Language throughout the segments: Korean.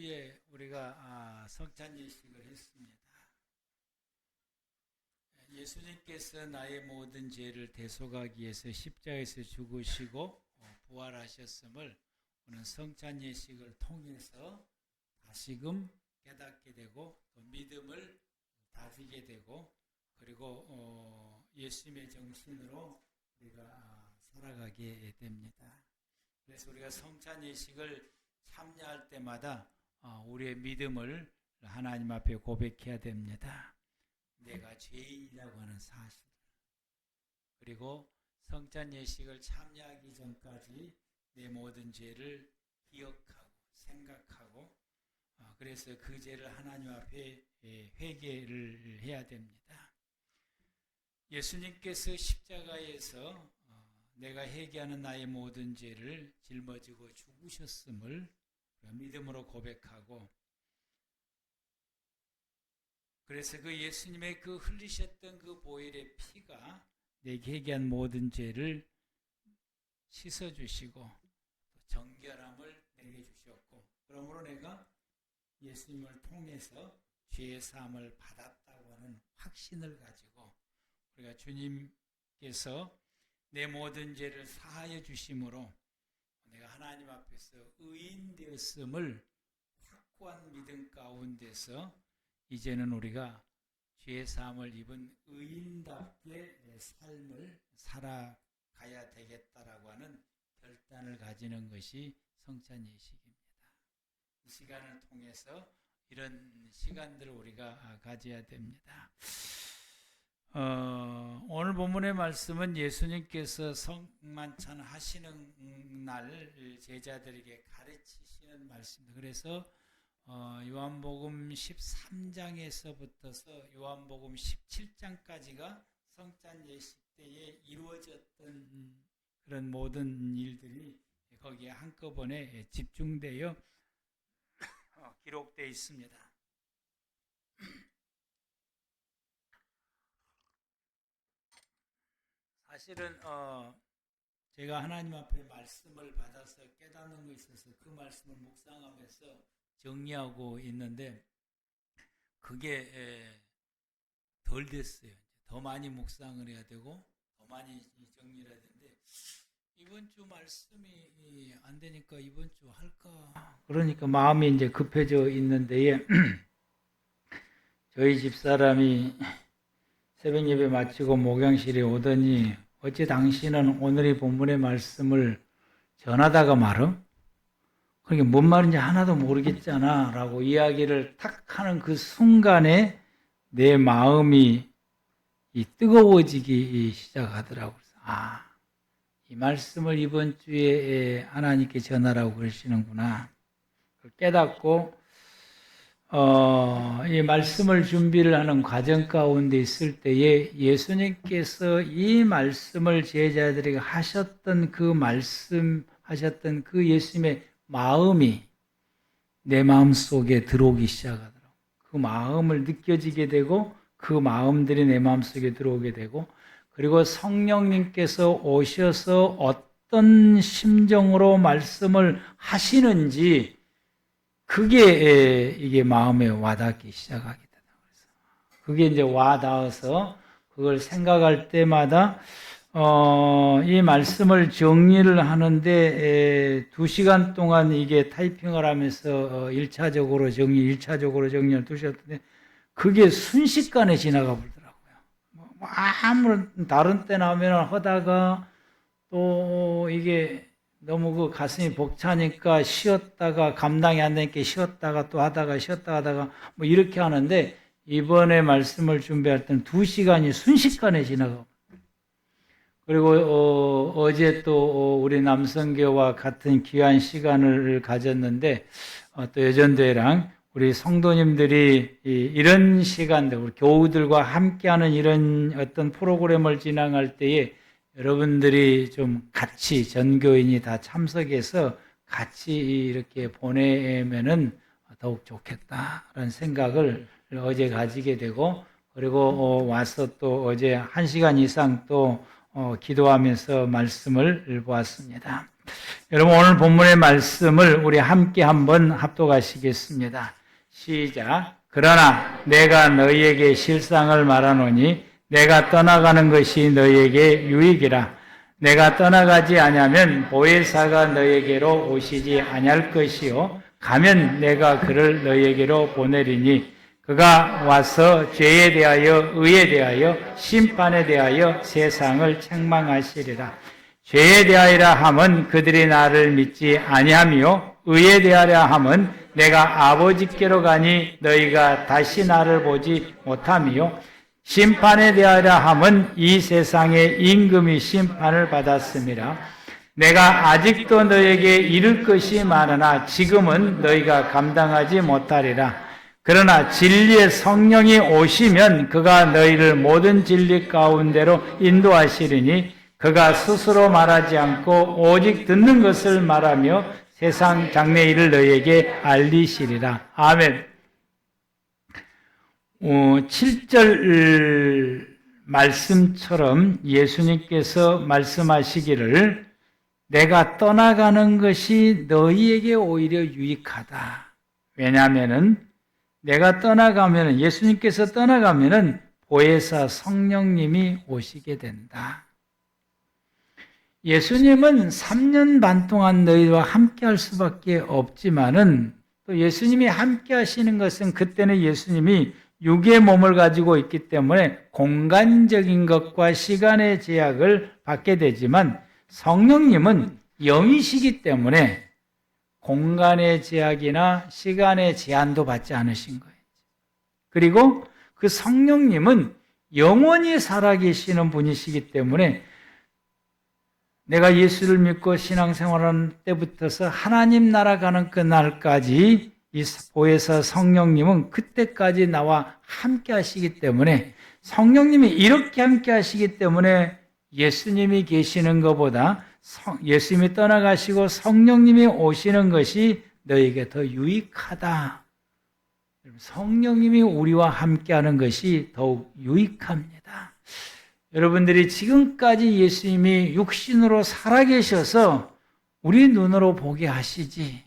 주에 우리가 성찬 예식을 했습니다. 예수님께서 나의 모든 죄를 대속하기 위해서 십자가에서 죽으시고 부활하셨음을 오늘 성찬 예식을 통해서 다시금 깨닫게 되고 또 믿음을 다지게 되고 그리고 예수님의 정신으로 우리가 살아가게 됩니다. 그래서 우리가 성찬 예식을 참여할 때마다 우리의 믿음을 하나님 앞에 고백해야 됩니다. 내가 죄인이라고 하는 사실, 그리고 성찬 예식을 참여하기 전까지 내 모든 죄를 기억하고 생각하고 그래서 그 죄를 하나님 앞에 회개를 해야 됩니다. 예수님께서 십자가에서 내가 회개하는 나의 모든 죄를 짊어지고 죽으셨음을 믿음으로 고백하고, 그래서 그 예수님의 그 흘리셨던 그 보혈의 피가 내게 회개한 모든 죄를 씻어주시고 정결함을 내게 주셨고, 그러므로 내가 예수님을 통해서 죄의 사함을 받았다고 하는 확신을 가지고 우리가 주님께서 내 모든 죄를 사하여 주심으로 내가 하나님 앞에서 의인 되었음을 확고한 믿음 가운데서 이제는 우리가 죄의 사함을 입은 의인답게 내 삶을 살아가야 되겠다라고 하는 결단을 가지는 것이 성찬 예식입니다. 이 시간을 통해서 이런 시간들을 우리가 가져야 됩니다. 오늘 본문의 말씀은 예수님께서 성만찬 하시는 날 제자들에게 가르치시는 말씀입니다. 그래서 요한복음 13장에서부터서 요한복음 17장까지가 성찬 예식 때에 이루어졌던 그런 모든 일들이 거기에 한꺼번에 집중되어 기록되어 있습니다. 사실은 제가 하나님 앞에 말씀을 받아서 깨닫는 것에 있어서 그 말씀을 묵상하면서 정리하고 있는데 그게 덜 됐어요. 더 많이 묵상을 해야 되고 더 많이 정리를 해야 되는데 이번 주 말씀이 안 되니까 이번 주 할까? 그러니까 마음이 이제 급해져 있는데 저희 집사람이 새벽 예배 마치고 목양실에 오더니 어째 당신은 오늘의 본문의 말씀을 전하다가 말어? 그러니까 뭔 말인지 하나도 모르겠잖아 라고 이야기를 탁 하는 그 순간에 내 마음이 뜨거워지기 시작하더라고요. 이 말씀을 이번 주에 하나님께 전하라고 그러시는구나 깨닫고 이 말씀을 준비를 하는 과정 가운데 있을 때에 예수님께서 이 말씀을 제자들에게 하셨던 그 말씀하셨던 그 예수님의 마음이 내 마음 속에 들어오기 시작하더라고요. 그 마음을 느껴지게 되고 그 마음들이 내 마음 속에 들어오게 되고 그리고 성령님께서 오셔서 어떤 심정으로 말씀을 하시는지 그게 이게 마음에 와닿기 시작하게 되다. 그게 이제 와닿아서 그걸 생각할 때마다 이 말씀을 정리를 하는데 2시간 동안 이게 타이핑을 하면서 1차적으로 정리를 2시간 그게 순식간에 지나가 버리더라고요. 아무런 다른 때나 하면 하다가 또 이게 너무 그 가슴이 벅차니까 쉬었다가 감당이 안 되니까 쉬었다가 또 하다가 쉬었다가 하다가 뭐 이렇게 하는데 이번에 말씀을 준비할 때는 2시간이 순식간에 지나가고 그리고 어제 또 우리 남성교와 같은 귀한 시간을 가졌는데 또 여전대회랑 우리 성도님들이 이런 시간들 우리 교우들과 함께하는 이런 어떤 프로그램을 진행할 때에 여러분들이 좀 같이 전교인이 다 참석해서 같이 이렇게 보내면은 더욱 좋겠다라는 생각을 어제 가지게 되고 그리고 와서 또 어제 1시간 이상 또 기도하면서 말씀을 보았습니다. 여러분, 오늘 본문의 말씀을 우리 함께 한번 합독하시겠습니다. 시작. 그러나 내가 너희에게 실상을 말하노니 내가 떠나가는 것이 너희에게 유익이라. 내가 떠나가지 아니하면 보혜사가 너희에게로 오시지 아니할 것이요 가면 내가 그를 너희에게로 보내리니 그가 와서 죄에 대하여 의에 대하여 심판에 대하여 세상을 책망하시리라. 죄에 대하여라 함은 그들이 나를 믿지 아니하며 의에 대하여라 함은 내가 아버지께로 가니 너희가 다시 나를 보지 못하며 심판에 대하여라 함은 이 세상의 임금이 심판을 받았음이라. 내가 아직도 너희에게 이를 것이 많으나 지금은 너희가 감당하지 못하리라. 그러나 진리의 성령이 오시면 그가 너희를 모든 진리 가운데로 인도하시리니 그가 스스로 말하지 않고 오직 듣는 것을 말하며 세상 장래일을 너희에게 알리시리라. 아멘. 7절 말씀처럼 예수님께서 말씀하시기를 내가 떠나가는 것이 너희에게 오히려 유익하다. 왜냐하면은 내가 떠나가면은 예수님께서 떠나가면은 보혜사 성령님이 오시게 된다. 예수님은 3년 반 동안 너희와 함께 할 수밖에 없지만은 또 예수님이 함께 하시는 것은 그때는 예수님이 육의 몸을 가지고 있기 때문에 공간적인 것과 시간의 제약을 받게 되지만 성령님은 영이시기 때문에 공간의 제약이나 시간의 제한도 받지 않으신 거예요. 그리고 그 성령님은 영원히 살아계시는 분이시기 때문에 내가 예수를 믿고 신앙생활하는 때부터서 하나님 나라 가는 그날까지 이 보혜사 성령님은 그때까지 나와 함께 하시기 때문에 성령님이 이렇게 함께 하시기 때문에 예수님이 계시는 것보다 예수님이 떠나가시고 성령님이 오시는 것이 너에게 더 유익하다. 성령님이 우리와 함께하는 것이 더욱 유익합니다. 여러분들이 지금까지 예수님이 육신으로 살아계셔서 우리 눈으로 보게 하시지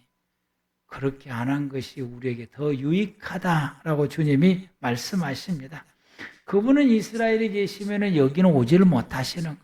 그렇게 안 한 것이 우리에게 더 유익하다라고 주님이 말씀하십니다. 그분은 이스라엘에 계시면 여기는 오지를 못하시는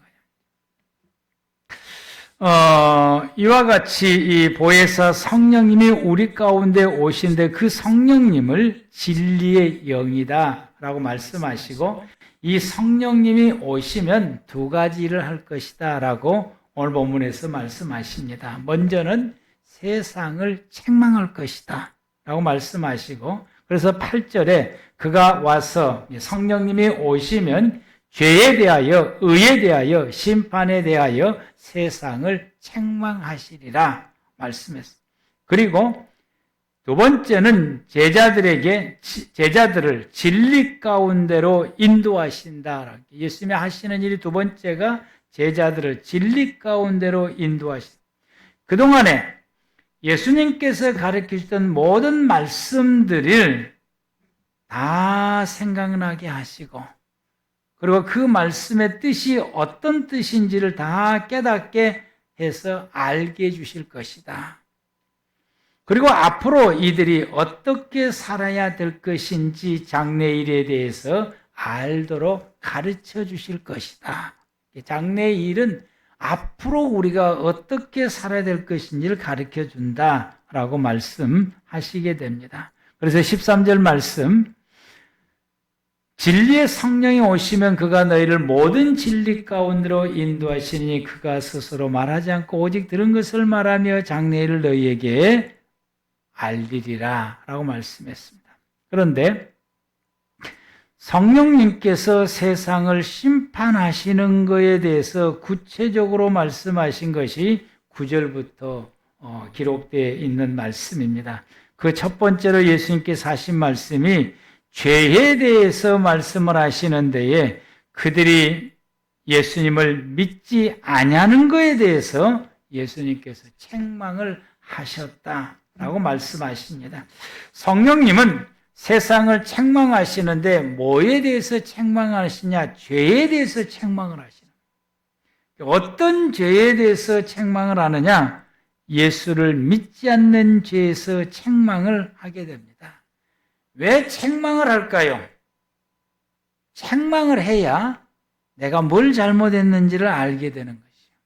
거예요. 이와 같이 이 보혜사 성령님이 우리 가운데 오신데 그 성령님을 진리의 영이다라고 말씀하시고 이 성령님이 오시면 두 가지 일을 할 것이다 라고 오늘 본문에서 말씀하십니다. 먼저는 세상을 책망할 것이다 라고 말씀하시고 그래서 8절에 그가 와서 성령님이 오시면 죄에 대하여 의에 대하여 심판에 대하여 세상을 책망하시리라 말씀했습니다. 그리고 두 번째는 제자들을 진리 가운데로 인도하신다. 예수님이 하시는 일이 두 번째가 제자들을 진리 가운데로 인도하신다. 그동안에 예수님께서 가르치셨던 모든 말씀들을 다 생각나게 하시고 그리고 그 말씀의 뜻이 어떤 뜻인지를 다 깨닫게 해서 알게 해주실 것이다. 그리고 앞으로 이들이 어떻게 살아야 될 것인지 장래일에 대해서 알도록 가르쳐 주실 것이다. 장래일은 앞으로 우리가 어떻게 살아야 될 것인지를 가르쳐 준다라고 말씀하시게 됩니다. 그래서 13절 말씀 진리의 성령이 오시면 그가 너희를 모든 진리 가운데로 인도하시니 그가 스스로 말하지 않고 오직 들은 것을 말하며 장래일을 너희에게 알리리라 라고 말씀했습니다. 그런데 성령님께서 세상을 심판하시는 것에 대해서 구체적으로 말씀하신 것이 9절부터 기록되어 있는 말씀입니다. 그 첫 번째로 예수님께서 하신 말씀이 죄에 대해서 말씀을 하시는 데에 그들이 예수님을 믿지 아니하는 것에 대해서 예수님께서 책망을 하셨다라고 말씀하십니다. 성령님은 세상을 책망하시는데 뭐에 대해서 책망하시냐? 죄에 대해서 책망을 하시는 거예요. 어떤 죄에 대해서 책망을 하느냐? 예수를 믿지 않는 죄에서 책망을 하게 됩니다. 왜 책망을 할까요? 책망을 해야 내가 뭘 잘못했는지를 알게 되는 것이요.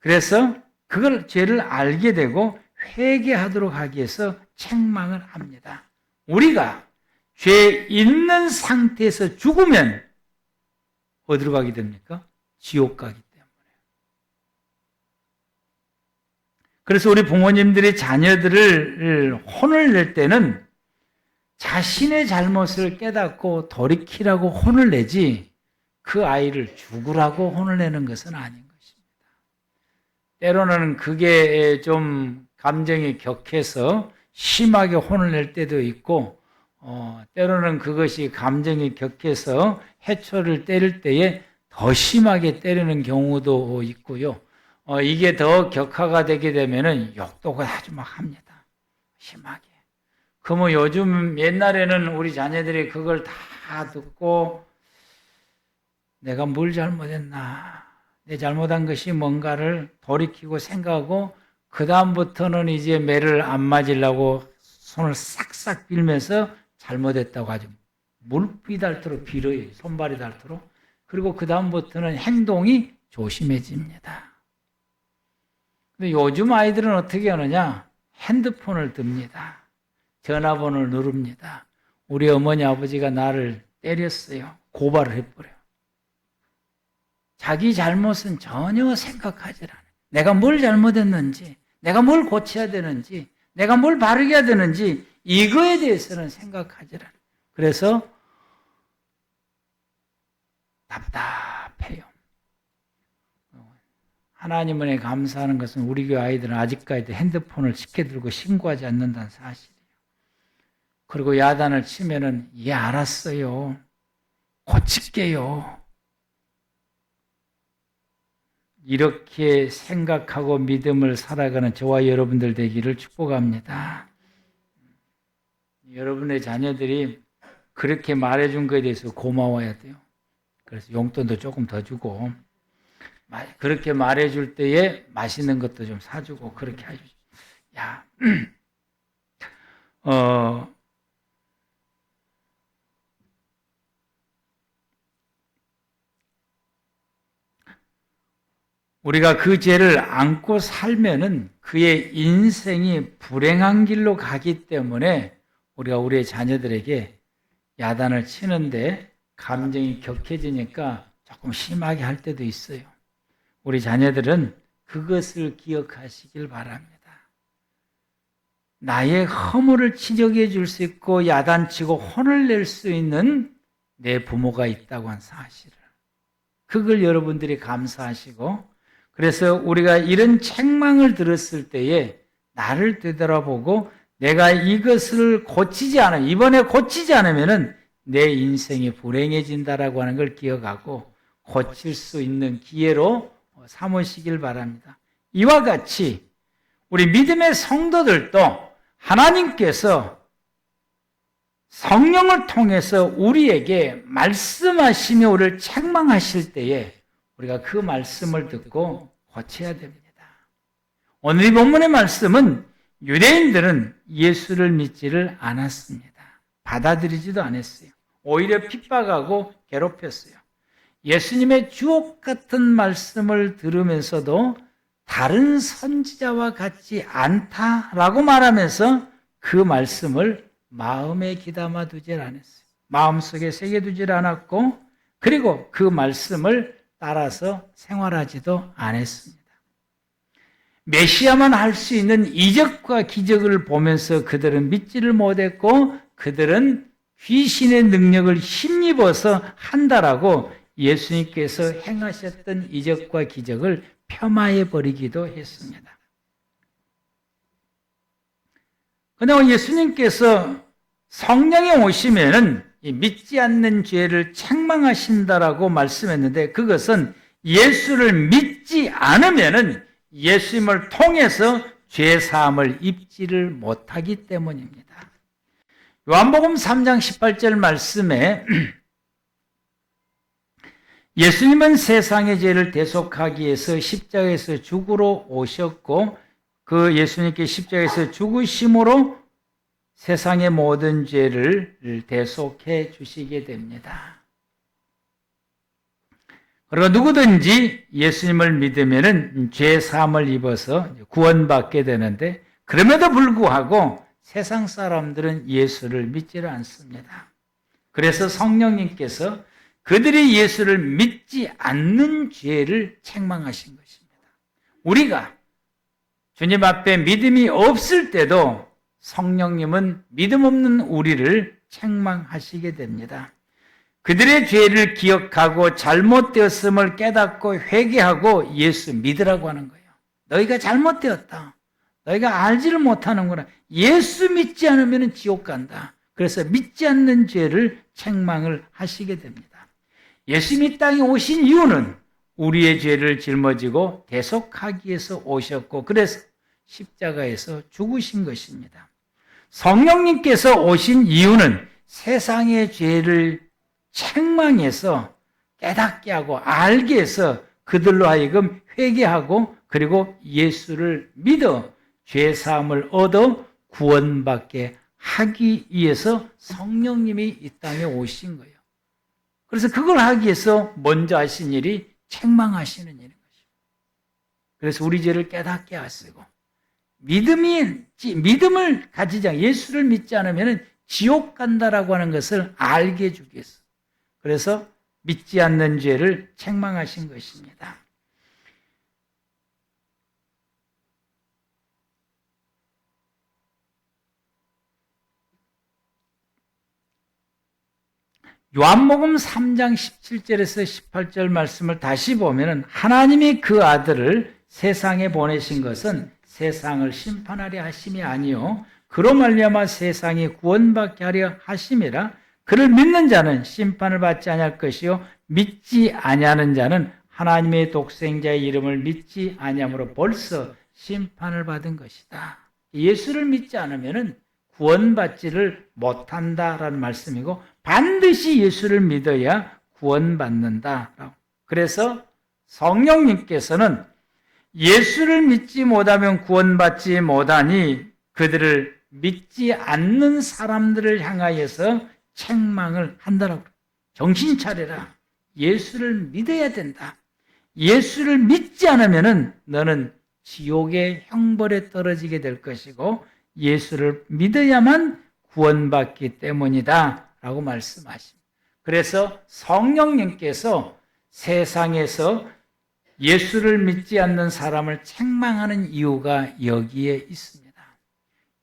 그래서 그걸 죄를 알게 되고 회개하도록 하기 위해서 책망을 합니다. 우리가 죄 있는 상태에서 죽으면 어디로 가게 됩니까? 지옥 가기 때문에. 그래서 우리 부모님들이 자녀들을 혼을 낼 때는 자신의 잘못을 깨닫고 돌이키라고 혼을 내지 그 아이를 죽으라고 혼을 내는 것은 아닌 것입니다. 때로는 그게 좀 감정이 격해서 심하게 혼을 낼 때도 있고 때로는 그것이 감정이 격해서 해초를 때릴 때에 더 심하게 때리는 경우도 있고요. 이게 더 격화가 되게 되면은 욕도 아주 막 합니다. 심하게. 그러면 요즘 옛날에는 우리 자녀들이 그걸 다 듣고 내가 뭘 잘못했나, 내 잘못한 것이 뭔가를 돌이키고 생각하고 그 다음부터는 이제 매를 안 맞으려고 손을 싹싹 빌면서 잘못했다고 하죠. 물비 닳도록 빌어요. 손발이 닳도록. 그리고 그 다음부터는 행동이 조심해집니다. 근데 요즘 아이들은 어떻게 하느냐? 핸드폰을 듭니다. 전화번호를 누릅니다. 우리 어머니 아버지가 나를 때렸어요. 고발을 해버려요. 자기 잘못은 전혀 생각하지 않아요. 내가 뭘 잘못했는지, 내가 뭘 고쳐야 되는지, 내가 뭘 바르게 해야 되는지 이거에 대해서는 생각하지 않아요. 그래서 답답해요. 하나님 은혜에 감사하는 것은 우리 교회 아이들은 아직까지도 핸드폰을 쉽게 들고 신고하지 않는다는 사실이에요. 그리고 야단을 치면은 예 알았어요. 고칠게요. 이렇게 생각하고 믿음을 살아가는 저와 여러분들 되기를 축복합니다. 여러분의 자녀들이 그렇게 말해준 것에 대해서 고마워야 돼요. 그래서 용돈도 조금 더 주고 그렇게 말해줄 때에 맛있는 것도 좀 사주고 그렇게 해주죠. 야, 우리가 그 죄를 안고 살면은 그의 인생이 불행한 길로 가기 때문에 우리가 우리의 자녀들에게 야단을 치는데 감정이 격해지니까 조금 심하게 할 때도 있어요. 우리 자녀들은 그것을 기억하시길 바랍니다. 나의 허물을 지적해 줄 수 있고 야단치고 혼을 낼 수 있는 내 부모가 있다고 한 사실을. 그걸 여러분들이 감사하시고 그래서 우리가 이런 책망을 들었을 때에 나를 되돌아보고 내가 이것을 고치지 않으면 이번에 고치지 않으면은 내 인생이 불행해진다라고 하는 걸 기억하고 고칠 수 있는 기회로 삼으시길 바랍니다. 이와 같이 우리 믿음의 성도들도 하나님께서 성령을 통해서 우리에게 말씀하시며 우리를 책망하실 때에 우리가 그 말씀을 듣고 고쳐야 됩니다. 오늘 이 본문의 말씀은 유대인들은 예수를 믿지를 않았습니다. 받아들이지도 않았어요. 오히려 핍박하고 괴롭혔어요. 예수님의 주옥 같은 말씀을 들으면서도 다른 선지자와 같지 않다라고 말하면서 그 말씀을 마음에 귀담아 두질 않았어요. 마음속에 새겨두질 않았고 그리고 그 말씀을 따라서 생활하지도 않았습니다. 메시아만 할 수 있는 이적과 기적을 보면서 그들은 믿지를 못했고 그들은 귀신의 능력을 힘입어서 한다라고 예수님께서 행하셨던 이적과 기적을 폄하해 버리기도 했습니다. 그러나 예수님께서 성령이 오시면은 믿지 않는 죄를 책망하신다라고 말씀했는데 그것은 예수를 믿지 않으면은 예수님을 통해서 죄 사함을 입지를 못하기 때문입니다. 요한복음 3장 18절 말씀에 예수님은 세상의 죄를 대속하기 위해서 십자가에서 죽으러 오셨고 그 예수님께 십자가에서 죽으심으로 세상의 모든 죄를 대속해 주시게 됩니다. 그리고 누구든지 예수님을 믿으면은 죄 사함을 입어서 구원받게 되는데 그럼에도 불구하고 세상 사람들은 예수를 믿지를 않습니다. 그래서 성령님께서 그들이 예수를 믿지 않는 죄를 책망하신 것입니다. 우리가 주님 앞에 믿음이 없을 때도 성령님은 믿음 없는 우리를 책망하시게 됩니다. 그들의 죄를 기억하고 잘못되었음을 깨닫고 회개하고 예수 믿으라고 하는 거예요. 너희가 잘못되었다. 너희가 알지를 못하는구나. 예수 믿지 않으면 지옥 간다. 그래서 믿지 않는 죄를 책망을 하시게 됩니다. 예수님이 땅에 오신 이유는 우리의 죄를 짊어지고 대속하기 위해서 오셨고 그래서 십자가에서 죽으신 것입니다. 성령님께서 오신 이유는 세상의 죄를 책망해서 깨닫게 하고 알게 해서 그들로 하여금 회개하고 그리고 예수를 믿어 죄사함을 얻어 구원받게 하기 위해서 성령님이 이 땅에 오신 거예요. 그래서 그걸 하기 위해서 먼저 하신 일이 책망하시는 일인 것이죠. 그래서 우리 죄를 깨닫게 하시고 믿음을 가지지 않고 예수를 믿지 않으면 지옥 간다라고 하는 것을 알게 해주기 위해서 그래서 믿지 않는 죄를 책망하신 것입니다. 요한복음 3장 17절에서 18절 말씀을 다시 보면 하나님이 그 아들을 세상에 보내신 것은 세상을 심판하려 하심이 아니요 그로 말미암아 세상이 구원받게 하려 하심이라. 그를 믿는 자는 심판을 받지 아니할 것이요 믿지 아니하는 자는 하나님의 독생자의 이름을 믿지 아니함으로 벌써 심판을 받은 것이다. 예수를 믿지 않으면 구원받지를 못한다라는 말씀이고 반드시 예수를 믿어야 구원받는다. 그래서 성령님께서는 예수를 믿지 못하면 구원받지 못하니 그들을 믿지 않는 사람들을 향하여서 책망을 한다라고. 정신 차려라. 예수를 믿어야 된다. 예수를 믿지 않으면 너는 지옥의 형벌에 떨어지게 될 것이고 예수를 믿어야만 구원받기 때문이다 라고 말씀하십니다. 그래서 성령님께서 세상에서 예수를 믿지 않는 사람을 책망하는 이유가 여기에 있습니다.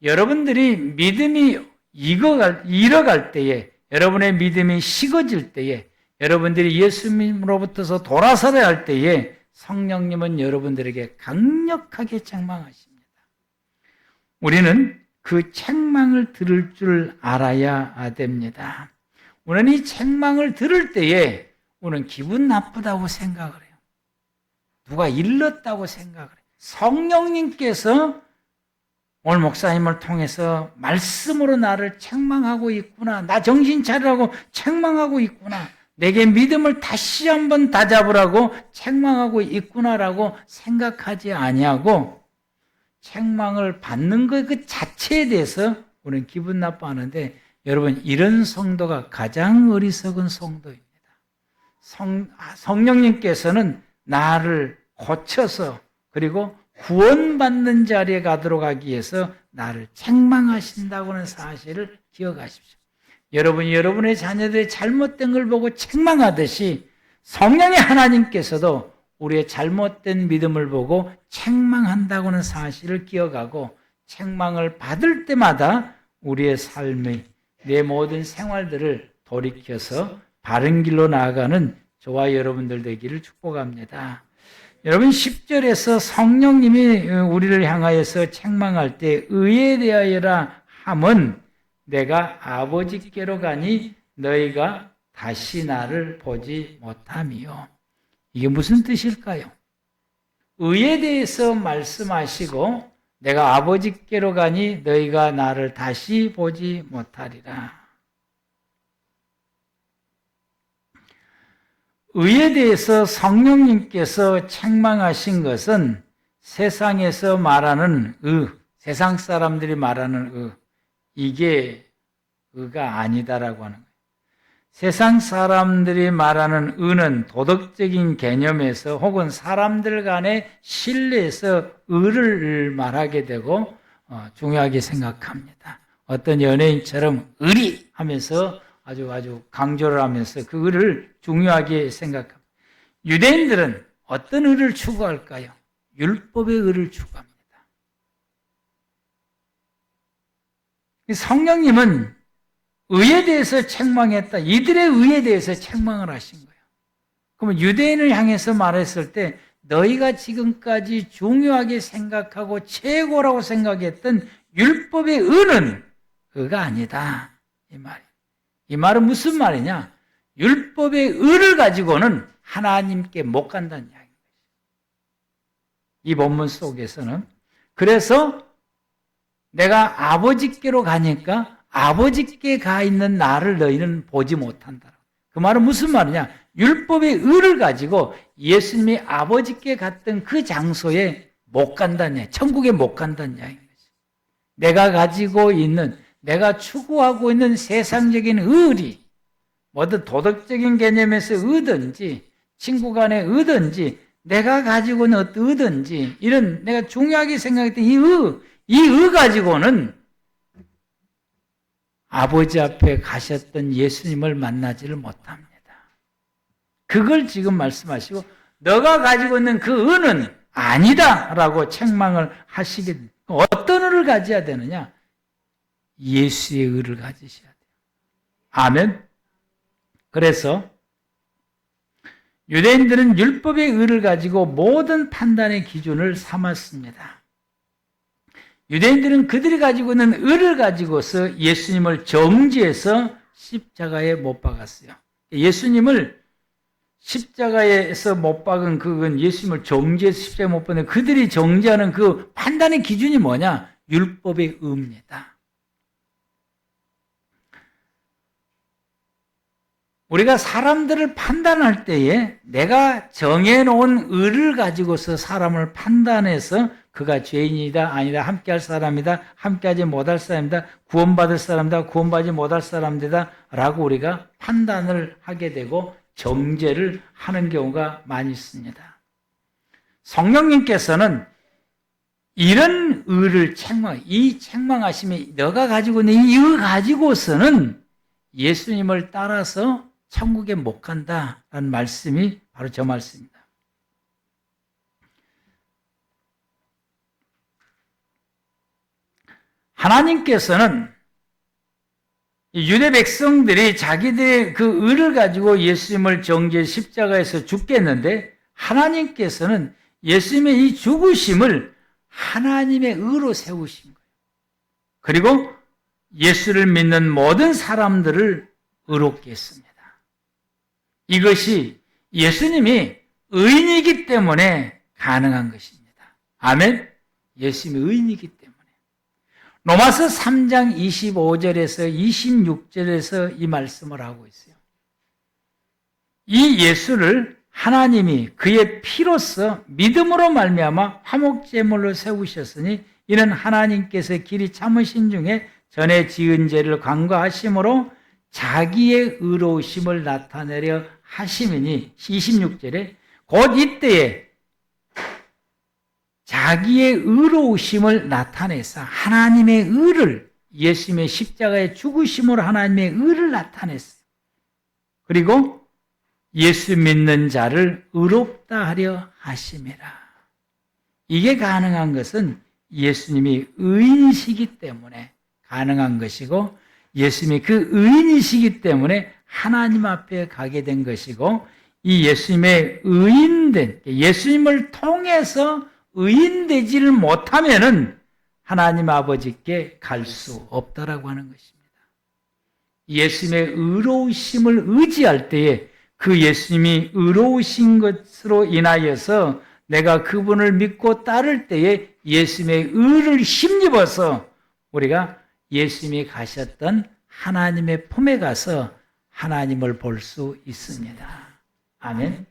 여러분들이 믿음이 잃어갈 때에, 여러분의 믿음이 식어질 때에, 여러분들이 예수님으로부터서 돌아서야 할 때에 성령님은 여러분들에게 강력하게 책망하십니다. 우리는 그 책망을 들을 줄 알아야 됩니다. 우리는 이 책망을 들을 때에 우리는 기분 나쁘다고 생각을 해요. 누가 일렀다고 생각을 해요. 성령님께서 오늘 목사님을 통해서 말씀으로 나를 책망하고 있구나. 나 정신 차리라고 책망하고 있구나. 내게 믿음을 다시 한번 다잡으라고 책망하고 있구나라고 생각하지 아니하고 책망을 받는 것 그 자체에 대해서 우리는 기분 나빠하는데 여러분 이런 성도가 가장 어리석은 성도입니다. 성령님께서는 나를 고쳐서 그리고 구원받는 자리에 가도록 하기 위해서 나를 책망하신다고 하는 사실을 기억하십시오. 여러분이 여러분의 자녀들의 잘못된 걸 보고 책망하듯이 성령의 하나님께서도 우리의 잘못된 믿음을 보고 책망한다고 하는 사실을 기억하고 책망을 받을 때마다 우리의 삶의 내 모든 생활들을 돌이켜서 바른 길로 나아가는 저와 여러분들 되기를 축복합니다. 여러분 10절에서 성령님이 우리를 향하여서 책망할 때 의에 대하여라 함은 내가 아버지께로 가니 너희가 다시 나를 보지 못함이요. 이게 무슨 뜻일까요? 의에 대해서 말씀하시고 내가 아버지께로 가니 너희가 나를 다시 보지 못하리라. 의에 대해서 성령님께서 책망하신 것은 세상에서 말하는 세상 사람들이 말하는 이게 의가 아니다라고 하는 거예요. 세상 사람들이 말하는 의는 도덕적인 개념에서 혹은 사람들 간의 신뢰에서 의를 말하게 되고 중요하게 생각합니다. 어떤 연예인처럼 의리 하면서 아주 강조를 하면서 그 의를 중요하게 생각합니다. 유대인들은 어떤 의를 추구할까요? 율법의 의를 추구합니다. 성령님은 의에 대해서 책망했다. 이들의 의에 대해서 책망을 하신 거예요. 그러면 유대인을 향해서 말했을 때 너희가 지금까지 중요하게 생각하고 최고라고 생각했던 율법의 의는 의가 아니다. 이 말이에요. 이 말은 무슨 말이냐? 율법의 의를 가지고는 하나님께 못 간다는 이야기입니다. 이 본문 속에서는 그래서 내가 아버지께로 가니까 아버지께 가 있는 나를 너희는 보지 못한다. 그 말은 무슨 말이냐? 율법의 의를 가지고 예수님이 아버지께 갔던 그 장소에 못 간다는 이야기, 천국에 못 간다는 이야기인 거죠. 내가 가지고 있는, 내가 추구하고 있는 세상적인 의리, 뭐든 도덕적인 개념에서 의든지, 친구 간의 의든지, 내가 가지고 있는 어떤 의든지, 이런 내가 중요하게 생각했던 이 의 가지고는 아버지 앞에 가셨던 예수님을 만나지를 못합니다. 그걸 지금 말씀하시고 너가 가지고 있는 그 의는 아니다라고 책망을 하시게 됩니다. 어떤 의를 가져야 되느냐? 예수의 의를 가지셔야 돼요. 아멘. 그래서 유대인들은 율법의 의를 가지고 모든 판단의 기준을 삼았습니다. 유대인들은 그들이 가지고 있는 의를 가지고서 예수님을 정죄해서 십자가에 못 박았어요. 예수님을 십자가에서 못 박은 그건 예수님을 정죄해서 십자가에 못 박는 그들이 정죄하는 그 판단의 기준이 뭐냐? 율법의 의입니다. 우리가 사람들을 판단할 때에 내가 정해놓은 의를 가지고서 사람을 판단해서 그가 죄인이다 아니다 함께할 사람이다 함께하지 못할 사람이다 구원받을 사람이다 구원받지 못할 사람이다 라고 우리가 판단을 하게 되고 정죄를 하는 경우가 많이 있습니다. 성령님께서는 이런 의를 책망하심이 너가 가지고 있는 이 의 가지고서는 예수님을 따라서 천국에 못 간다라는 말씀이 바로 저 말씀입니다. 하나님께서는 유대 백성들이 자기들의 그 의를 가지고 예수님을 정죄 십자가에서 죽겠는데 하나님께서는 예수님의 이 죽으심을 하나님의 의로 세우신 거예요. 그리고 예수를 믿는 모든 사람들을 의롭게 했습니다. 이것이 예수님이 의인이기 때문에 가능한 것입니다. 아멘. 예수님이 의인이기 때문에. 로마서 3장 25절에서 26절에서 이 말씀을 하고 있어요. 이 예수를 하나님이 그의 피로써 믿음으로 말미암아 화목제물로 세우셨으니 이는 하나님께서 길이 참으신 중에 전에 지은 죄를 간과하심으로 자기의 의로우심을 나타내려 하심이니 26절에 곧 이때에 자기의 의로우심을 나타내서 하나님의 의를 예수님의 십자가의 죽으심으로 하나님의 의를 나타냈어요. 그리고 예수 믿는 자를 의롭다 하려 하심이라. 이게 가능한 것은 예수님이 의인이시기 때문에 가능한 것이고 예수님이 그 의인이시기 때문에 하나님 앞에 가게 된 것이고 이 예수님의 의인된 예수님을 통해서 의인되지를 못하면은 하나님 아버지께 갈 수 없다라고 하는 것입니다. 예수님의 의로우심을 의지할 때에 그 예수님이 의로우신 것으로 인하여서 내가 그분을 믿고 따를 때에 예수님의 의를 힘입어서 우리가 예수님이 가셨던 하나님의 품에 가서 하나님을 볼 수 있습니다. 아멘.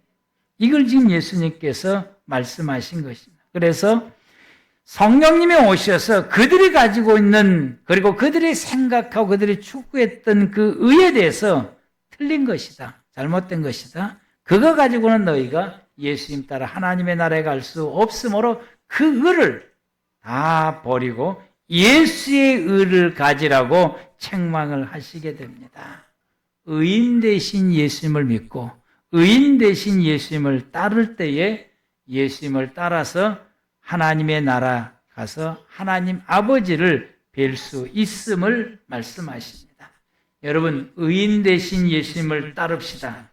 이걸 지금 예수님께서 말씀하신 것입니다. 그래서 성령님이 오셔서 그들이 가지고 있는, 그리고 그들이 생각하고 그들이 추구했던 그 의에 대해서 틀린 것이다, 잘못된 것이다, 그거 가지고는 너희가 예수님 따라 하나님의 나라에 갈 수 없으므로 그 의를 다 버리고 예수의 의를 가지라고 책망을 하시게 됩니다. 의인 대신 예수님을 믿고 의인 대신 예수님을 따를 때에 예수님을 따라서 하나님의 나라 가서 하나님 아버지를 뵐 수 있음을 말씀하십니다. 여러분, 의인 대신 예수님을 따릅시다.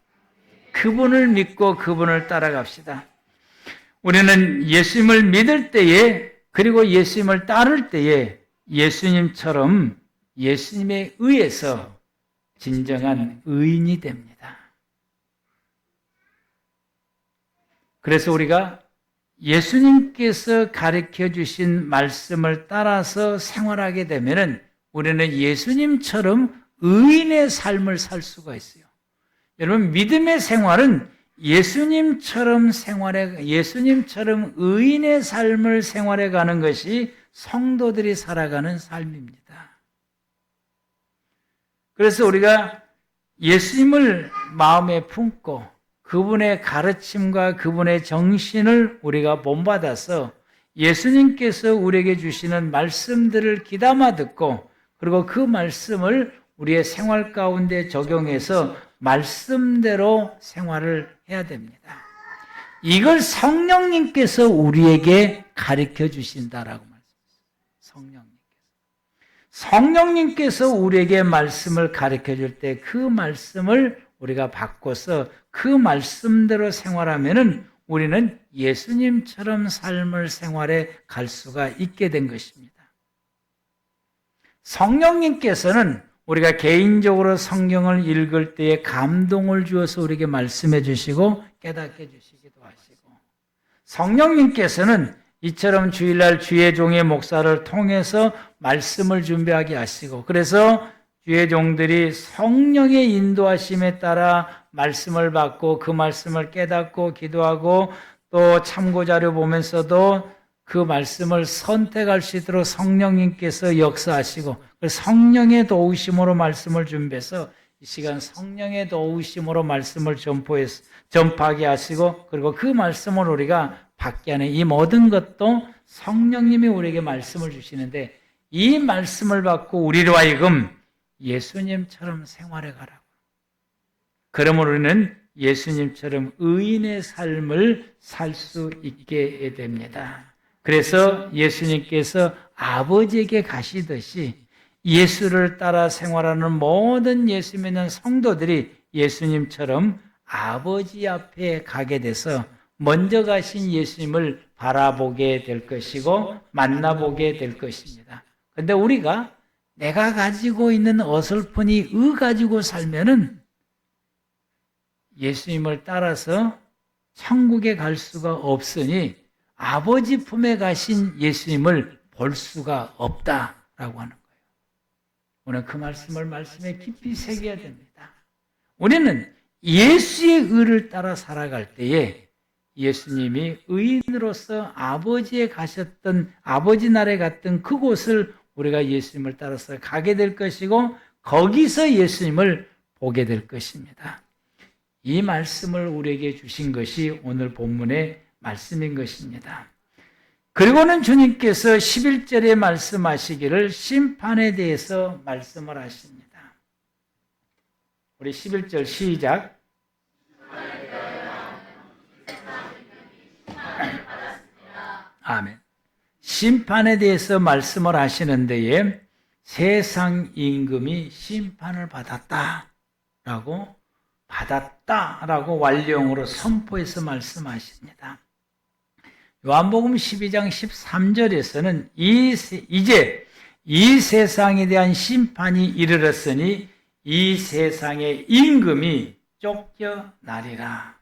그분을 믿고 그분을 따라갑시다. 우리는 예수님을 믿을 때에, 그리고 예수님을 따를 때에 예수님처럼 예수님에 의해서 진정한 의인이 됩니다. 그래서 우리가 예수님께서 가르쳐 주신 말씀을 따라서 생활하게 되면은 우리는 예수님처럼 의인의 삶을 살 수가 있어요. 여러분, 믿음의 생활은 예수님처럼 의인의 삶을 생활해 가는 것이 성도들이 살아가는 삶입니다. 그래서 우리가 예수님을 마음에 품고 그분의 가르침과 그분의 정신을 우리가 본받아서 예수님께서 우리에게 주시는 말씀들을 귀담아 듣고, 그리고 그 말씀을 우리의 생활 가운데 적용해서 말씀대로 생활을 해야 됩니다. 이걸 성령님께서 우리에게 가르쳐 주신다라고 말씀했어요. 성령님께서 우리에게 말씀을 가르쳐 줄 때 그 말씀을 우리가 바꿔서 그 말씀대로 생활하면은 우리는 예수님처럼 삶을 생활해 갈 수가 있게 된 것입니다. 성령님께서는 우리가 개인적으로 성경을 읽을 때에 감동을 주어서 우리에게 말씀해 주시고 깨닫게 주시기도 하시고, 성령님께서는 이처럼 주일날 주의 종의 목사를 통해서 말씀을 준비하게 하시고, 그래서 주의 종들이 성령의 인도하심에 따라 말씀을 받고 그 말씀을 깨닫고 기도하고 또 참고자료 보면서도 그 말씀을 선택할 수 있도록 성령님께서 역사하시고, 성령의 도우심으로 말씀을 준비해서 이 시간 성령의 도우심으로 말씀을 전파하게 하시고, 그리고 그 말씀을 우리가 받게 하는 이 모든 것도 성령님이 우리에게 말씀을 주시는데, 이 말씀을 받고 우리로 하여금 예수님처럼 생활해 가라고. 그러므로 우리는 예수님처럼 의인의 삶을 살 수 있게 됩니다. 그래서 예수님께서 아버지에게 가시듯이 예수를 따라 생활하는 모든 예수 믿는 성도들이 예수님처럼 아버지 앞에 가게 돼서 먼저 가신 예수님을 바라보게 될 것이고 만나보게 될 것입니다. 그런데 우리가 내가 가지고 있는 어설프니 의 가지고 살면은 예수님을 따라서 천국에 갈 수가 없으니 아버지 품에 가신 예수님을 볼 수가 없다라고 하는 거예요. 오늘 그 말씀을 말씀에 깊이 새겨야 됩니다. 우리는 예수의 의를 따라 살아갈 때에 예수님이 의인으로서 아버지에 가셨던, 아버지 나라에 갔던 그곳을 우리가 예수님을 따라서 가게 될 것이고 거기서 예수님을 보게 될 것입니다. 이 말씀을 우리에게 주신 것이 오늘 본문의 말씀인 것입니다. 그리고는 주님께서 11절에 말씀하시기를 심판에 대해서 말씀을 하십니다. 우리 11절 시작. 아멘. 심판에 대해서 말씀을 하시는 데에 세상 임금이 심판을 받았다라고 완료형으로 선포해서 말씀하십니다. 요한복음 12장 13절에서는 이제 이 세상에 대한 심판이 이르렀으니 이 세상의 임금이 쫓겨나리라.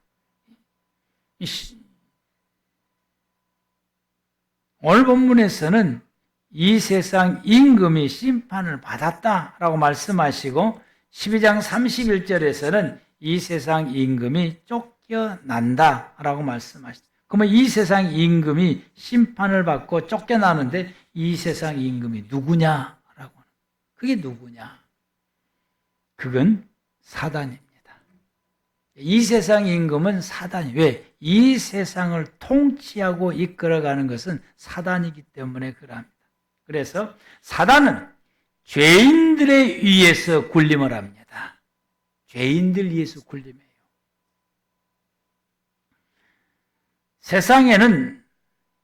오늘 본문에서는 이 세상 임금이 심판을 받았다라고 말씀하시고 12장 31절에서는 이 세상 임금이 쫓겨난다라고 말씀하시죠. 그러면 이 세상 임금이 심판을 받고 쫓겨나는데 이 세상 임금이 누구냐라고. 그게 누구냐? 그건 사단입니다. 이 세상 임금은 사단이. 왜? 이 세상을 통치하고 이끌어가는 것은 사단이기 때문에 그럽니다. 그래서 사단은 죄인들에 의해서 군림을 합니다. 죄인들 위해서 군림해요. 세상에는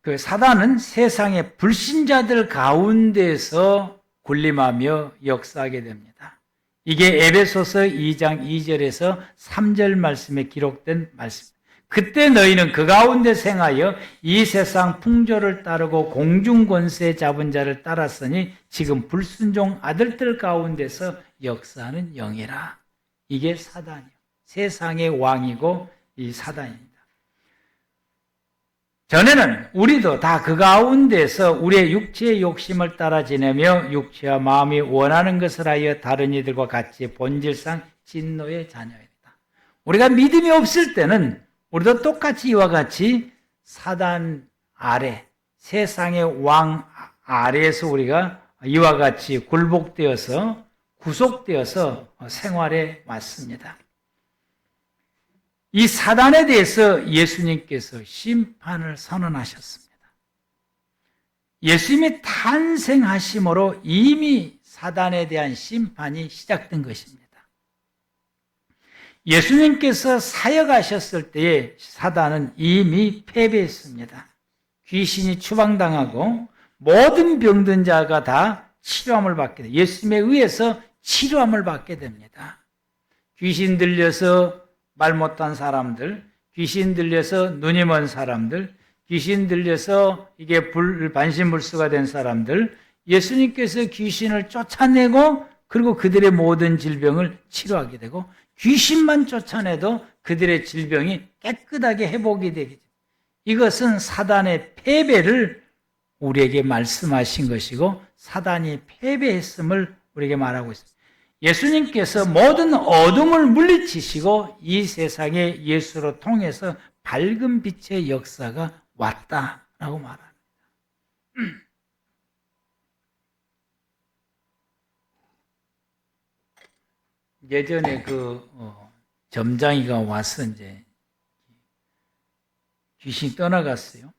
그 사단은 세상의 불신자들 가운데서 군림하며 역사하게 됩니다. 이게 에베소서 2장 2절에서 3절 말씀에 기록된 말씀. 그때 너희는 그 가운데 생하여 이 세상 풍조를 따르고 공중권세 잡은 자를 따랐으니 지금 불순종 아들들 가운데서 역사하는 영이라. 이게 사단이요. 세상의 왕이고 이 사단입니다. 전에는 우리도 다 그 가운데서 우리의 육체의 욕심을 따라 지내며 육체와 마음이 원하는 것을 하여 다른 이들과 같이 본질상 진노의 자녀입니다. 우리가 믿음이 없을 때는 우리도 똑같이 이와 같이 사단 아래, 세상의 왕 아래에서 우리가 이와 같이 굴복되어서 구속되어서 생활해 왔습니다. 이 사단에 대해서 예수님께서 심판을 선언하셨습니다. 예수님이 탄생하심으로 이미 사단에 대한 심판이 시작된 것입니다. 예수님께서 사역하셨을 때에 사단은 이미 패배했습니다. 귀신이 추방당하고 모든 병든 자가 다 치료함을 받게 됩니다. 예수님에 의해서 치료함을 받게 됩니다. 귀신 들려서 말 못한 사람들, 귀신 들려서 눈이 먼 사람들, 귀신 들려서 이게 반신불수가 된 사람들, 예수님께서 귀신을 쫓아내고 그리고 그들의 모든 질병을 치료하게 되고 귀신만 쫓아내도 그들의 질병이 깨끗하게 회복이 되게 됩니다. 이것은 사단의 패배를 우리에게 말씀하신 것이고 사단이 패배했음을 우리에게 말하고 있습니다. 예수님께서 모든 어둠을 물리치시고 이 세상에 예수로 통해서 밝은 빛의 역사가 왔다라고 말합니다. 예전에 점장이가 와서 이제 귀신이 떠나갔어요.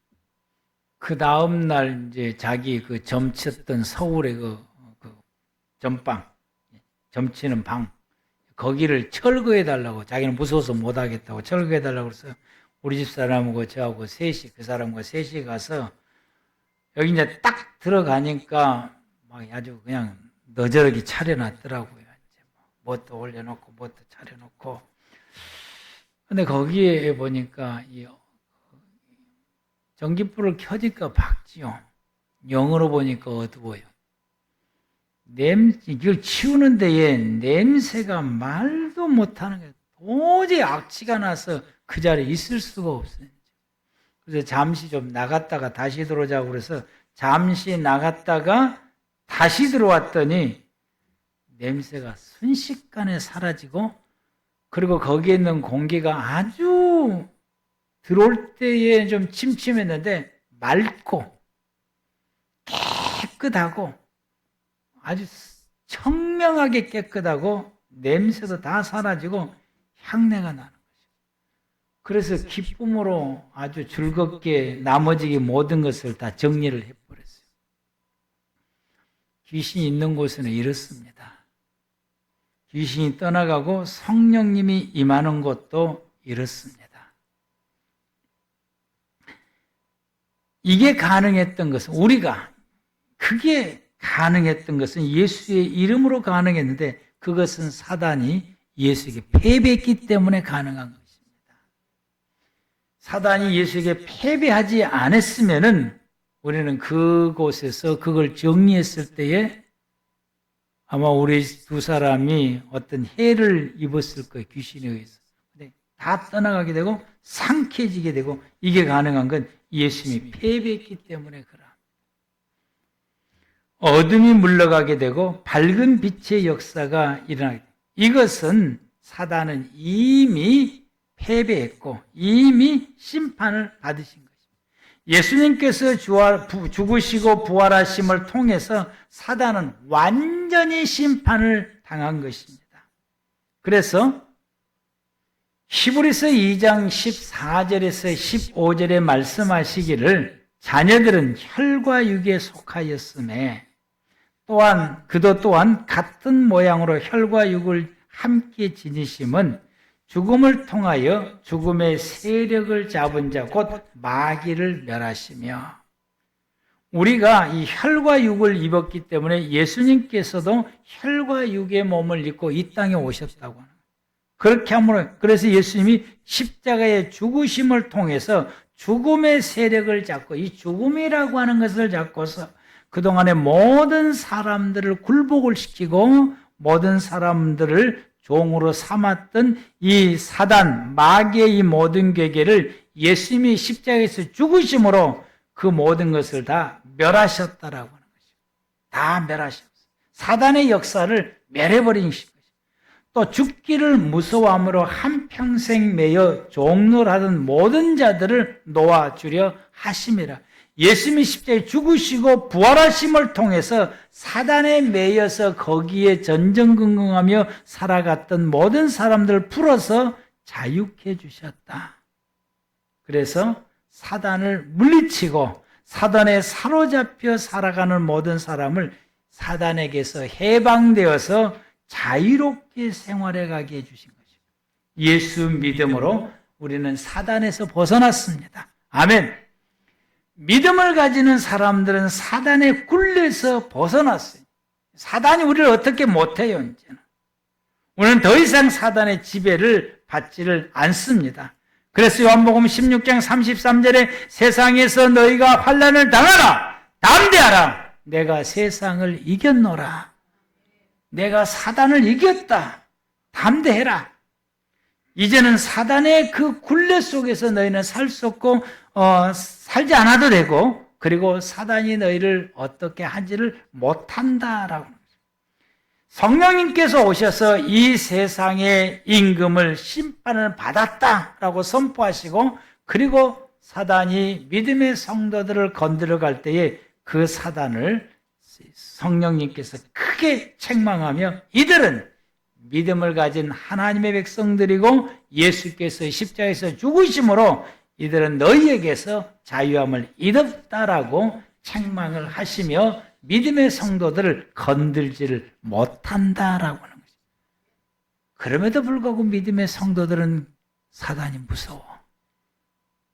그 다음 날 이제 자기 그 점쳤던 서울의 그 점방, 점치는 방, 거기를 철거해 달라고, 자기는 무서워서 못 하겠다고 철거해 달라고 그래서 우리 집 사람하고 저하고 셋이, 그 사람과 셋이 가서 여기 이제 딱 들어가니까 막 아주 그냥 너저렇게 차려놨더라고요. 이제 뭣도 올려놓고 뭣도 차려놓고. 근데 거기에 보니까 이 전기불을 켜니까 밝지요. 영으로 보니까 어두워요. 이걸 치우는 데에 냄새가 말도 못하는 거예요. 도저히 악취가 나서 그 자리에 있을 수가 없어요. 그래서 잠시 좀 나갔다가 다시 들어오자고 그래서 잠시 나갔다가 다시 들어왔더니 냄새가 순식간에 사라지고 그리고 거기에 있는 공기가 아주 들어올 때에 좀 침침했는데 맑고 깨끗하고 아주 청명하게 깨끗하고 냄새도 다 사라지고 향내가 나는 거죠. 그래서 기쁨으로 아주 즐겁게 나머지 모든 것을 다 정리를 해버렸어요. 귀신이 있는 곳은 이렇습니다. 귀신이 떠나가고 성령님이 임하는 곳도 이렇습니다. 이게 가능했던 것은 그게 가능했던 것은 예수의 이름으로 가능했는데 그것은 사단이 예수에게 패배했기 때문에 가능한 것입니다. 사단이 예수에게 패배하지 않았으면은 우리는 그곳에서 그걸 정리했을 때에 아마 우리 두 사람이 어떤 해를 입었을 거예요. 귀신에 의해서. 근데 다 떠나가게 되고 상쾌해지게 되고 이게 가능한 건 예수님이 패배했기 때문에 그렇습니다. 어둠이 물러가게 되고 밝은 빛의 역사가 일어나게 됩니다. 이것은 사단은 이미 패배했고 이미 심판을 받으신 것입니다. 예수님께서 죽으시고 부활하심을 통해서 사단은 완전히 심판을 당한 것입니다. 그래서 히브리서 2장 14절에서 15절에 말씀하시기를 자녀들은 혈과 육에 속하였음에 또한 그도 또한 같은 모양으로 혈과 육을 함께 지니심은 죽음을 통하여 죽음의 세력을 잡은 자 곧 마귀를 멸하시며, 우리가 이 혈과 육을 입었기 때문에 예수님께서도 혈과 육의 몸을 입고 이 땅에 오셨다고 합니다. 그렇게 함으로 그래서 예수님이 십자가의 죽으심을 통해서 죽음의 세력을 잡고 이 죽음이라고 하는 것을 잡고서 그동안의 모든 사람들을 굴복을 시키고 모든 사람들을 종으로 삼았던 이 사단, 마귀의 이 모든 괴계를 예수님이 십자가에서 죽으심으로 그 모든 것을 다 멸하셨다라고 하는 것이죠. 다 멸하셨어요. 사단의 역사를 멸해버린 것이죠. 또 죽기를 무서워함으로 한평생 매여 종노하던 모든 자들을 놓아주려 하심이라. 예수님이 십자가에 죽으시고 부활하심을 통해서 사단에 매여서 거기에 전전긍긍하며 살아갔던 모든 사람들을 풀어서 자유케 주셨다. 그래서 사단을 물리치고 사단에 사로잡혀 살아가는 모든 사람을 사단에게서 해방되어서 자유롭게 생활해 가게 해주신 것입니다. 예수 믿음으로 우리는 사단에서 벗어났습니다. 아멘. 믿음을 가지는 사람들은 사단의 굴레에서 벗어났어요. 사단이 우리를 어떻게 못해요, 이제는. 우리는 더 이상 사단의 지배를 받지를 않습니다. 그래서 요한복음 16장 33절에 세상에서 너희가 환난을 당하라, 담대하라, 내가 세상을 이겼노라. 내가 사단을 이겼다. 담대해라. 이제는 사단의 그 굴레 속에서 너희는 살 수 없고 살지 않아도 되고, 그리고 사단이 너희를 어떻게 하지를 못한다라고. 성령님께서 오셔서 이 세상의 임금을 심판을 받았다라고 선포하시고, 그리고 사단이 믿음의 성도들을 건드려 갈 때에 그 사단을 성령님께서 크게 책망하며 이들은 믿음을 가진 하나님의 백성들이고 예수께서 십자가에서 죽으심으로 이들은 너희에게서 자유함을 잃었다라고 책망을 하시며 믿음의 성도들을 건들지를 못한다라고 하는 것입니다. 그럼에도 불구하고 믿음의 성도들은 사단이 무서워.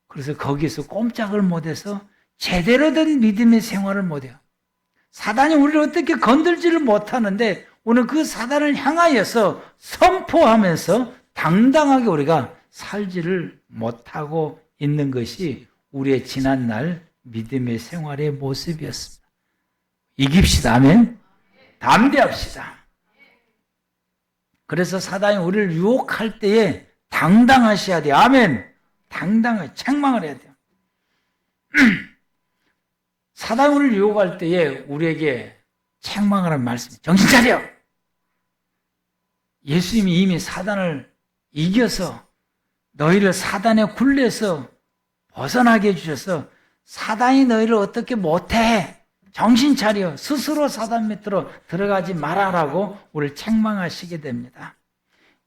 그래서 거기서 꼼짝을 못해서 제대로 된 믿음의 생활을 못해요. 사단이 우리를 어떻게 건들지를 못하는데 오늘 그 사단을 향하여서 선포하면서 당당하게 우리가 살지를 못하고 있는 것이 우리의 지난날 믿음의 생활의 모습이었습니다. 이깁시다. 아멘. 담대합시다. 그래서 사단이 우리를 유혹할 때에 당당하셔야 돼요. 아멘. 당당하게 책망을 해야 돼요. 사단이 우리를 유혹할 때에 우리에게 책망하라는 말씀이 정신 차려! 예수님이 이미 사단을 이겨서 너희를 사단의 굴레에서 벗어나게 해주셔서 사단이 너희를 어떻게 못해! 정신 차려! 스스로 사단 밑으로 들어가지 말아라고 우리를 책망하시게 됩니다.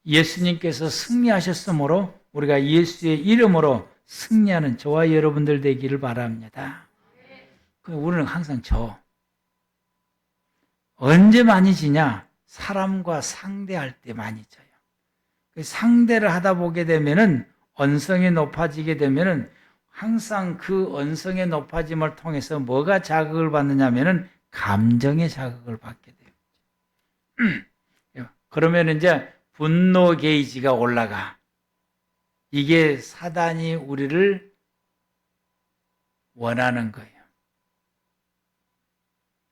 예수님께서 승리하셨으므로 우리가 예수의 이름으로 승리하는 저와 여러분들 되기를 바랍니다. 우리는 항상 언제 많이 지냐? 사람과 상대할 때 많이 져요. 상대를 하다 보게 되면은 언성이 높아지게 되면은 항상 그 언성의 높아짐을 통해서 뭐가 자극을 받느냐면은 감정의 자극을 받게 돼요. 그러면 이제 분노 게이지가 올라가. 이게 사단이 우리를 원하는 거예요.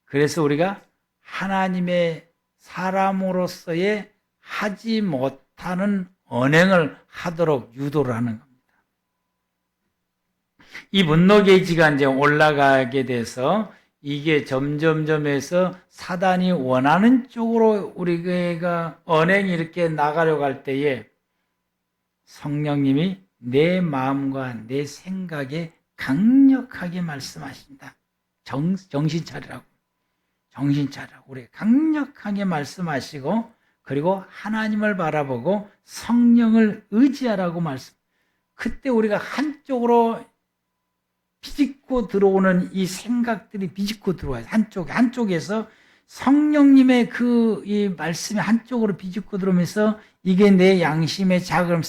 그래서 우리가 하나님의 사람으로서의 하지 못하는 언행을 하도록 유도를 하는 겁니다. 이 분노 게이지가 이제 올라가게 돼서 이게 점점점해서 사단이 원하는 쪽으로 우리가 언행이 이렇게 나가려고 할 때에 성령님이 내 마음과 내 생각에 강력하게 말씀하신다. 정신 차리라고. 정신 차리라고. 우리 강력하게 말씀하시고 그리고 하나님을 바라보고 성령을 의지하라고 말씀. 그때 우리가 한쪽으로 비집고 들어오는 이 생각들이 비집고 들어와요. 한쪽에서 성령님의 이 말씀이 한쪽으로 비집고 들어오면서 이게 내 양심의 자극을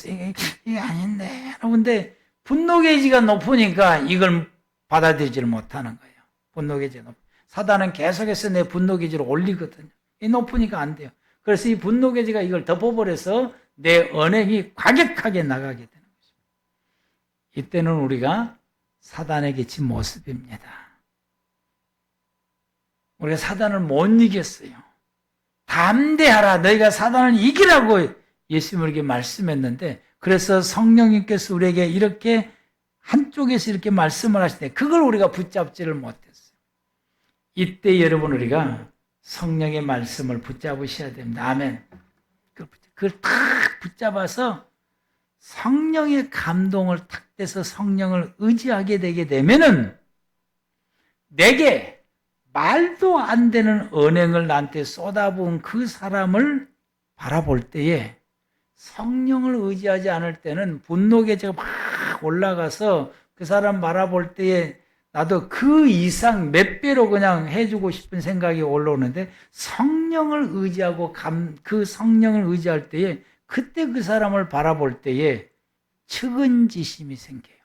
이게 아닌데. 그런데 분노게이지가 높으니까 이걸 받아들이지를 못하는 거예요. 분노게이지가 높. 사단은 계속해서 내 분노게이지를 올리거든요. 이 높으니까 안 돼요. 그래서 이 분노게이지가 이걸 덮어버려서 내 언행이 과격하게 나가게 되는 거죠. 이때는 우리가 사단에게 진 모습입니다. 우리가 사단을 못 이겼어요. 담대하라. 너희가 사단을 이기라고 예수님에게 말씀했는데 그래서 성령님께서 우리에게 이렇게 한쪽에서 이렇게 말씀을 하실 때 그걸 우리가 붙잡지를 못했어요. 이때 여러분 우리가 성령의 말씀을 붙잡으셔야 됩니다. 아멘. 그걸 탁 붙잡아서 성령의 감동을 탁 떼서 성령을 의지하게 되게 되면은 내게 말도 안 되는 언행을 나한테 쏟아부은 그 사람을 바라볼 때에 성령을 의지하지 않을 때는 분노계제가 막 올라가서 그 사람 바라볼 때에 나도 그 이상 몇 배로 그냥 해주고 싶은 생각이 올라오는데 성령을 의지하고 그 성령을 의지할 때에 그때 그 사람을 바라볼 때에 측은지심이 생겨요.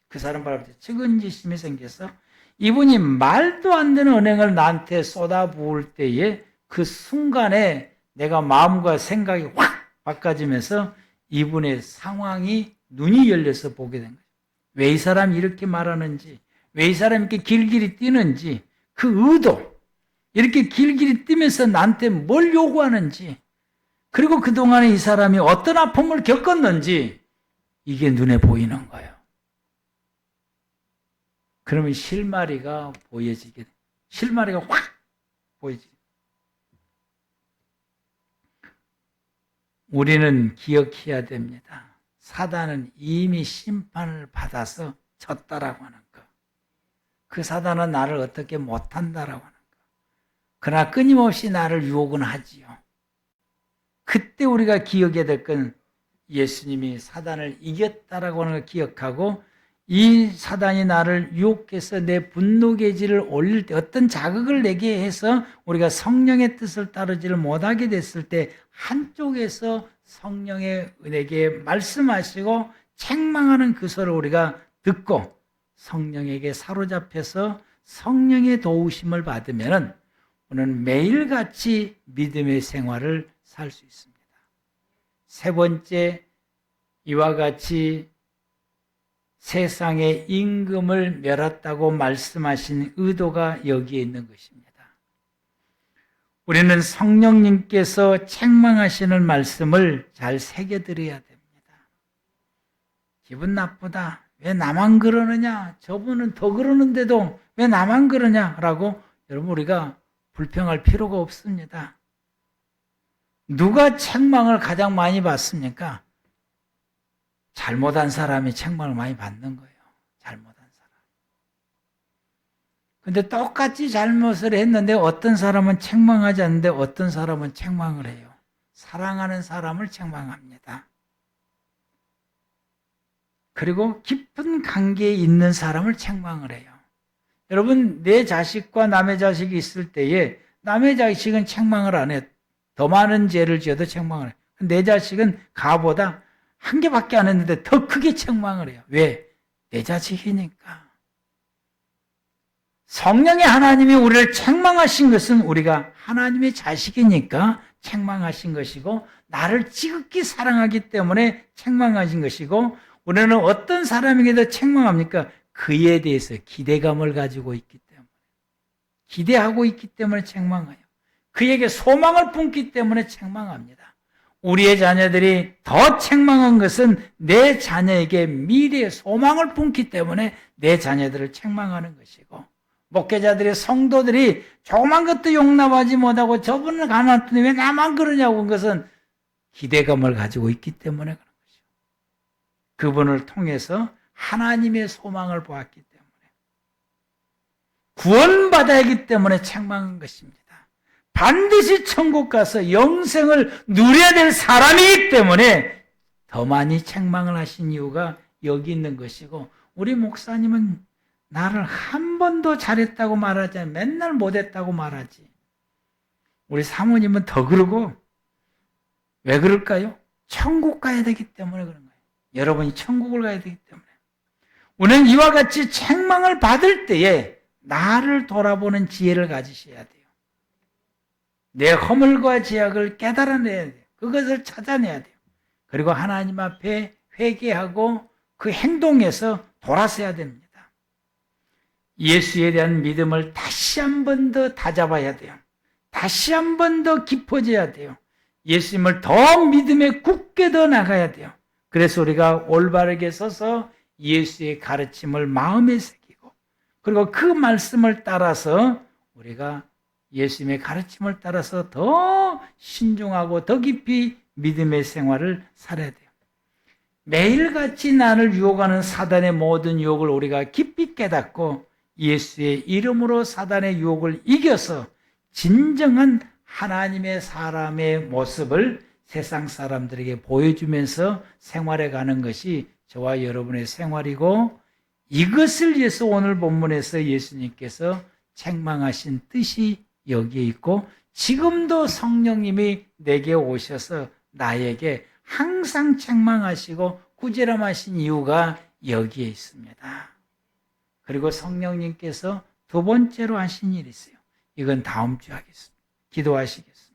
그 사람 바라볼 때 측은지심이 생겨서 이분이 말도 안 되는 언행을 나한테 쏟아부을 때에 그 순간에 내가 마음과 생각이 확 바꿔지면서 이분의 상황이 눈이 열려서 보게 된 거예요. 왜 이 사람이 이렇게 말하는지, 왜 이 사람이 이렇게 길길이 뛰는지, 그 의도, 이렇게 길길이 뛰면서 나한테 뭘 요구하는지, 그리고 그동안에 이 사람이 어떤 아픔을 겪었는지 이게 눈에 보이는 거예요. 그러면 실마리가 보여지게 돼요. 실마리가 확 보여지게 돼요. 우리는 기억해야 됩니다. 사단은 이미 심판을 받아서 졌다라고 하는 거. 그 사단은 나를 어떻게 못한다라고 하는 거. 그러나 끊임없이 나를 유혹은 하지요. 그때 우리가 기억해야 될 건 예수님이 사단을 이겼다라고 하는 걸 기억하고 이 사단이 나를 유혹해서 내 분노계지를 올릴 때 어떤 자극을 내게 해서 우리가 성령의 뜻을 따르지를 못하게 됐을 때 한쪽에서 성령의 은혜에 말씀하시고 책망하는 그 소리를 우리가 듣고 성령에게 사로잡혀서 성령의 도우심을 받으면 우리는 매일같이 믿음의 생활을 살 수 있습니다. 세 번째, 이와 같이 세상의 임금을 멸했다고 말씀하신 의도가 여기에 있는 것입니다. 우리는 성령님께서 책망하시는 말씀을 잘 새겨드려야 됩니다. 기분 나쁘다. 왜 나만 그러느냐? 저분은 더 그러는데도 왜 나만 그러냐라고 여러분 우리가 불평할 필요가 없습니다. 누가 책망을 가장 많이 받습니까? 잘못한 사람이 책망을 많이 받는 거예요. 잘못한 사람. 근데 똑같이 잘못을 했는데 어떤 사람은 책망하지 않는데 어떤 사람은 책망을 해요. 사랑하는 사람을 책망합니다. 그리고 깊은 관계에 있는 사람을 책망을 해요. 여러분, 내 자식과 남의 자식이 있을 때에 남의 자식은 책망을 안 해요. 더 많은 죄를 지어도 책망을 해요. 내 자식은 가보다 한 개밖에 안 했는데 더 크게 책망을 해요. 왜? 내 자식이니까. 성령의 하나님이 우리를 책망하신 것은 우리가 하나님의 자식이니까 책망하신 것이고 나를 지극히 사랑하기 때문에 책망하신 것이고 우리는 어떤 사람에게도 책망합니까? 그에 대해서 기대감을 가지고 있기 때문에 기대하고 있기 때문에 책망해요. 그에게 소망을 품기 때문에 책망합니다. 우리의 자녀들이 더 책망한 것은 내 자녀에게 미래의 소망을 품기 때문에 내 자녀들을 책망하는 것이고 목회자들의 성도들이 조그만 것도 용납하지 못하고 저분은 가난한데 왜 나만 그러냐고 한 것은 기대감을 가지고 있기 때문에 그런 것입니다. 그분을 통해서 하나님의 소망을 보았기 때문에 구원받아야 하기 때문에 책망한 것입니다. 반드시 천국 가서 영생을 누려야 될 사람이기 때문에 더 많이 책망을 하신 이유가 여기 있는 것이고, 우리 목사님은 나를 한 번도 잘했다고 말하지 않아 맨날 못했다고 말하지. 우리 사모님은 더 그러고. 왜 그럴까요? 천국 가야 되기 때문에 그런 거예요. 여러분이 천국을 가야 되기 때문에. 우리는 이와 같이 책망을 받을 때에 나를 돌아보는 지혜를 가지셔야 돼요. 내 허물과 죄악을 깨달아내야 돼요. 그것을 찾아내야 돼요. 그리고 하나님 앞에 회개하고 그 행동에서 돌아서야 됩니다. 예수에 대한 믿음을 다시 한 번 더 다잡아야 돼요. 다시 한 번 더 깊어져야 돼요. 예수님을 더 믿음에 굳게 더 나가야 돼요. 그래서 우리가 올바르게 서서 예수의 가르침을 마음에 새기고, 그리고 그 말씀을 따라서 우리가 예수님의 가르침을 따라서 더 신중하고 더 깊이 믿음의 생활을 살아야 돼요. 매일같이 나를 유혹하는 사단의 모든 유혹을 우리가 깊이 깨닫고 예수의 이름으로 사단의 유혹을 이겨서 진정한 하나님의 사람의 모습을 세상 사람들에게 보여주면서 생활해 가는 것이 저와 여러분의 생활이고, 이것을 위해서 오늘 본문에서 예수님께서 책망하신 뜻이 여기에 있고, 지금도 성령님이 내게 오셔서 나에게 항상 책망하시고 꾸지람하신 이유가 여기에 있습니다. 그리고 성령님께서 두 번째로 하신 일이 있어요. 이건 다음 주에 하겠습니다. 기도하시겠습니다.